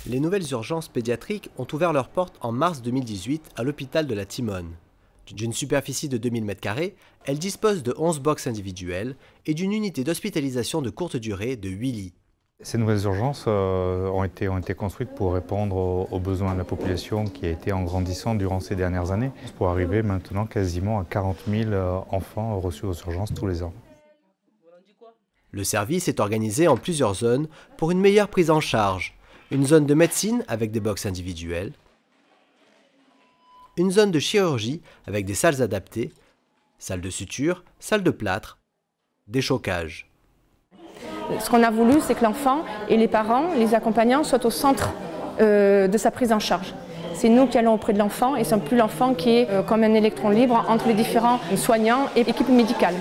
Les nouvelles urgences pédiatriques ont ouvert leurs portes en mars 2018 à l'hôpital de la Timone. D'une superficie de 2000 m², elle dispose de 11 box individuelles et d'une unité d'hospitalisation de courte durée de 8 lits. Ces nouvelles urgences ont été construites pour répondre aux besoins de la population qui a été en grandissant durant ces dernières années, pour arriver maintenant quasiment à 40 000 enfants reçus aux urgences tous les ans. Le service est organisé en plusieurs zones pour une meilleure prise en charge. Une zone de médecine avec des box individuelles, une zone de chirurgie avec des salles adaptées, salle de suture, salle de plâtre, déchocage. Ce qu'on a voulu, c'est que l'enfant et les parents, les accompagnants, soient au centre de sa prise en charge. C'est nous qui allons auprès de l'enfant et ce n'est plus l'enfant qui est comme un électron libre entre les différents soignants et équipes médicales.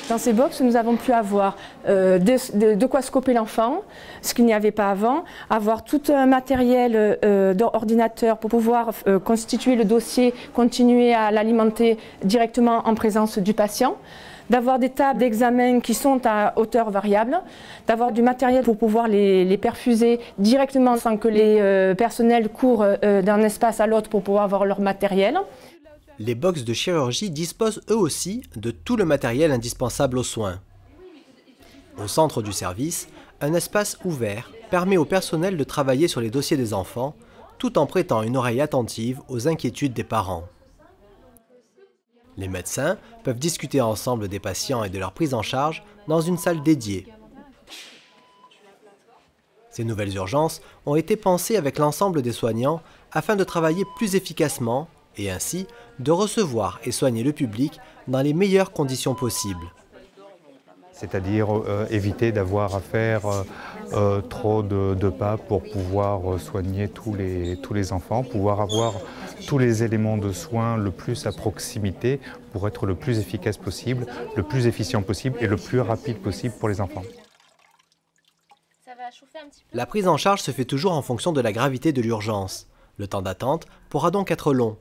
Dans ces box, nous avons pu avoir de quoi scoper l'enfant, ce qu'il n'y avait pas avant, avoir tout un matériel d'ordinateur pour pouvoir constituer le dossier, continuer à l'alimenter directement en présence du patient, d'avoir des tables d'examen qui sont à hauteur variable, d'avoir du matériel pour pouvoir les perfuser directement sans que les personnels courent d'un espace à l'autre pour pouvoir avoir leur matériel. Les box de chirurgie disposent eux aussi de tout le matériel indispensable aux soins. Au centre du service, un espace ouvert permet au personnel de travailler sur les dossiers des enfants tout en prêtant une oreille attentive aux inquiétudes des parents. Les médecins peuvent discuter ensemble des patients et de leur prise en charge dans une salle dédiée. Ces nouvelles urgences ont été pensées avec l'ensemble des soignants afin de travailler plus efficacement et ainsi de recevoir et soigner le public dans les meilleures conditions possibles. C'est-à-dire éviter d'avoir à faire trop de pas pour pouvoir soigner tous les enfants, pouvoir avoir tous les éléments de soins le plus à proximité pour être le plus efficace possible, le plus efficient possible et le plus rapide possible pour les enfants. La prise en charge se fait toujours en fonction de la gravité de l'urgence. Le temps d'attente pourra donc être long.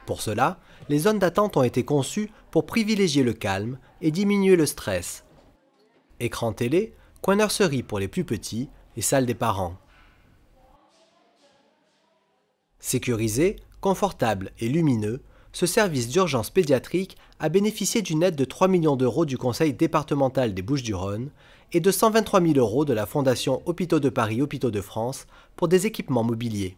Pour cela, les zones d'attente ont été conçues pour privilégier le calme et diminuer le stress. Écran télé, coin nurserie pour les plus petits et salle des parents. Sécurisé, confortable et lumineux, ce service d'urgence pédiatrique a bénéficié d'une aide de 3 millions d'euros du Conseil départemental des Bouches-du-Rhône et de 123 000 euros de la Fondation Hôpitaux de Paris Hôpitaux de France pour des équipements mobiliers.